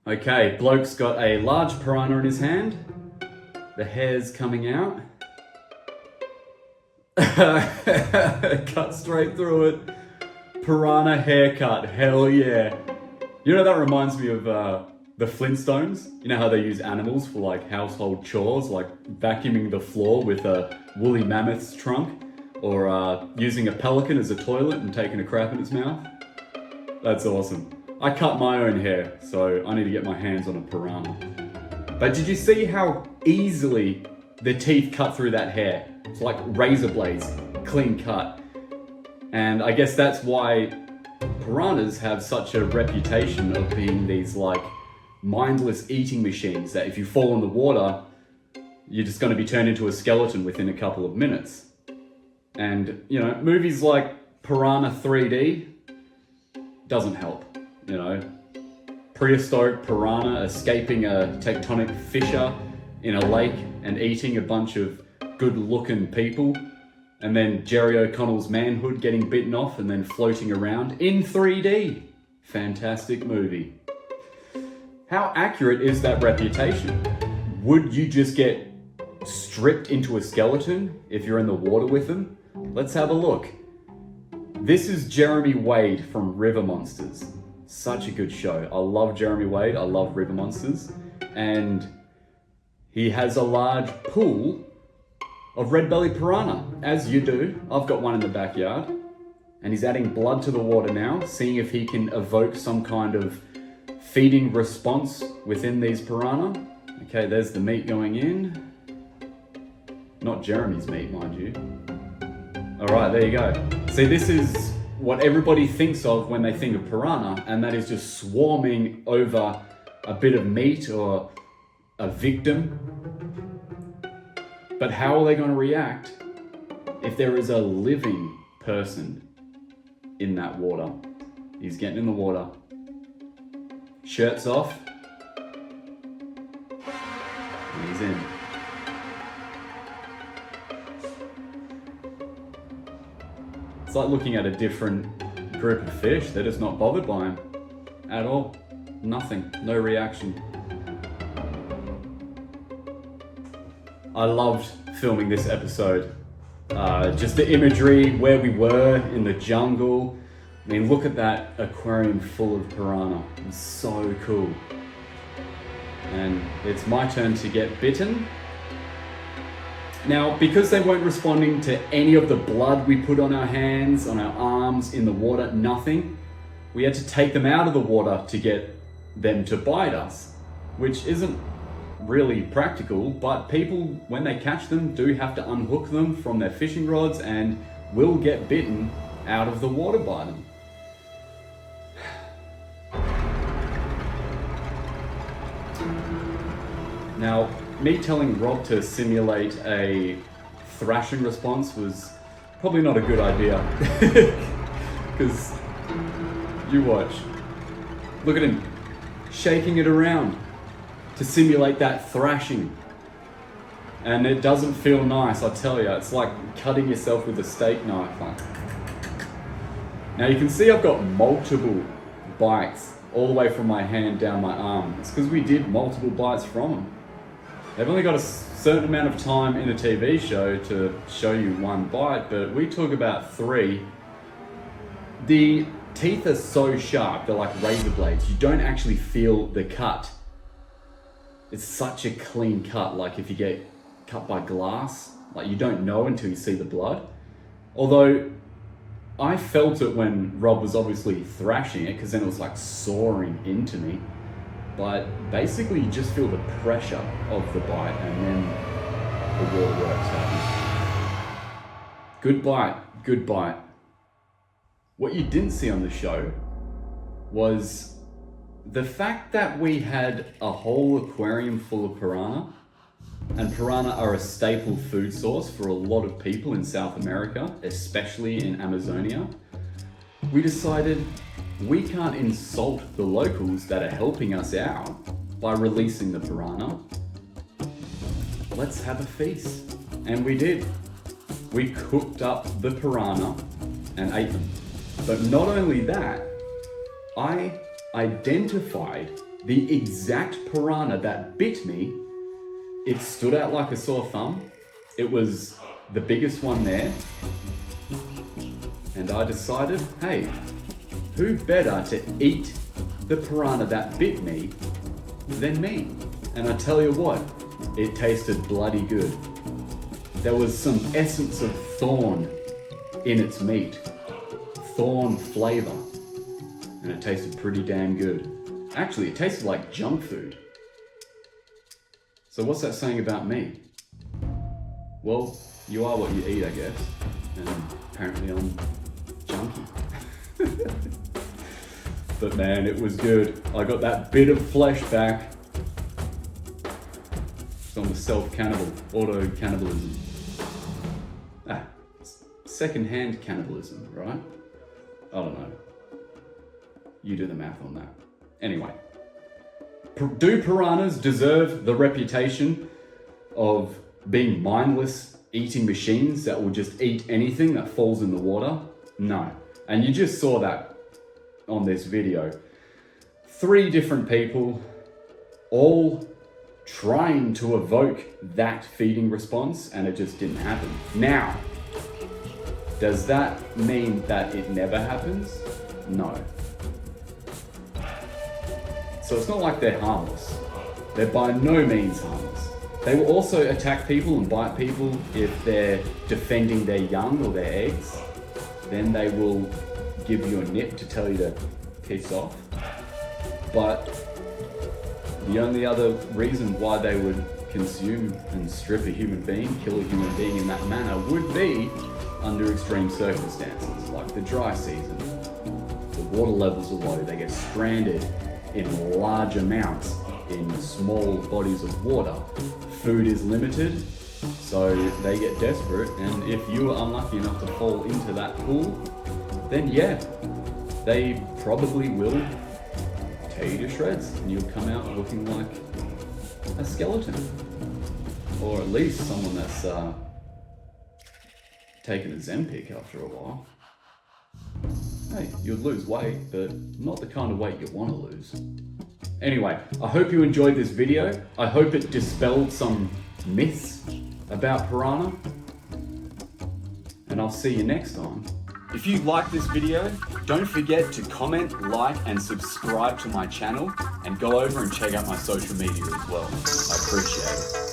Okay, bloke's got a large piranha in his hand. The hair's coming out. Cut straight through it. Piranha haircut, hell yeah. You know, that reminds me of the Flintstones. You know how they use animals for like household chores, like vacuuming the floor with a woolly mammoth's trunk, or using a pelican as a toilet and taking a crap in its mouth? That's awesome. I cut my own hair, so I need to get my hands on a piranha. But did you see how easily the teeth cut through that hair? It's like razor blades, clean cut. And I guess that's why piranhas have such a reputation of being these like mindless eating machines that if you fall in the water, you're just going to be turned into a skeleton within a couple of minutes. And, you know, movies like Piranha 3D doesn't help. You know, prehistoric piranha escaping a tectonic fissure in a lake and eating a bunch of good-looking people, and then Jerry O'Connell's manhood getting bitten off and then floating around in 3D. Fantastic movie. How accurate is that reputation? Would you just get stripped into a skeleton if you're in the water with them? Let's have a look. This is Jeremy Wade from River Monsters. Such a good show. I love Jeremy Wade. I love River Monsters. And he has a large pool of red-bellied piranha, as you do. I've got one in the backyard. And he's adding blood to the water now, seeing if he can evoke some kind of feeding response within these piranha. Okay, there's the meat going in. Not Jeremy's meat, mind you. All right, there you go. See, this is what everybody thinks of when they think of piranha, and that is just swarming over a bit of meat or a victim. But how are they going to react if there is a living person in that water? He's getting in the water. Shirt's off. And he's in. It's like looking at a different group of fish. They're just not bothered by him at all. Nothing, no reaction. I loved filming this episode. Just the imagery, where we were in the jungle. I mean, look at that aquarium full of piranha. It's so cool. And it's my turn to get bitten. Now, because they weren't responding to any of the blood we put on our hands, on our arms, in the water, nothing, we had to take them out of the water to get them to bite us, which isn't really practical, but people, when they catch them, do have to unhook them from their fishing rods and will get bitten out of the water by them. Now, me telling Rob to simulate a thrashing response was probably not a good idea. Because you watch. Look at him shaking it around to simulate that thrashing. And it doesn't feel nice, I tell you. It's like cutting yourself with a steak knife. Now you can see I've got multiple bites all the way from my hand down my arm. It's because we did multiple bites from them. They've only got a certain amount of time in a TV show to show you one bite, but we took about 3. The teeth are so sharp, they're like razor blades. You don't actually feel the cut. It's such a clean cut, like if you get cut by glass, like you don't know until you see the blood. Although I felt it when Rob was obviously thrashing it, because then it was like soaring into me. But basically you just feel the pressure of the bite, and then the water works happen. Good bite, good bite. What you didn't see on the show was the fact that we had a whole aquarium full of piranha, and piranha are a staple food source for a lot of people in South America, especially in Amazonia. We decided we can't insult the locals that are helping us out by releasing the piranha. Let's have a feast. And we did. We cooked up the piranha and ate them. But not only that, I identified the exact piranha that bit me. It stood out like a sore thumb. It was the biggest one there. And I decided, hey, who better to eat the piranha that bit me than me? And I tell you what, it tasted bloody good. There was some essence of thorn in its meat. Thorn flavor. And it tasted pretty damn good. Actually, it tasted like junk food. So what's that saying about me? Well, you are what you eat, I guess. And apparently I'm junky. But man, it was good. I got that bit of flesh back. It's on the auto-cannibalism. Second-hand cannibalism, right? I don't know. You do the math on that. Anyway, do piranhas deserve the reputation of being mindless eating machines that will just eat anything that falls in the water? No. And you just saw that on this video. 3 different people, all trying to evoke that feeding response, and it just didn't happen. Now, does that mean that it never happens? No. So it's not like they're harmless. They're by no means harmless. They will also attack people and bite people if they're defending their young or their eggs. Then they will give you a nip to tell you to piss off. But the only other reason why they would consume and strip a human being, kill a human being in that manner, would be under extreme circumstances, like the dry season. The water levels are low, they get stranded in large amounts in small bodies of water. Food is limited, so they get desperate, and if you are unlucky enough to fall into that pool, then yeah, they probably will tear you to shreds, and you'll come out looking like a skeleton. Or at least someone that's taken a Zempic after a while. Hey, you'd lose weight, but not the kind of weight you want to lose. Anyway, I hope you enjoyed this video. I hope it dispelled some myths about piranha. And I'll see you next time. If you like this video, don't forget to comment, like, and subscribe to my channel, and go over and check out my social media as well. I appreciate it.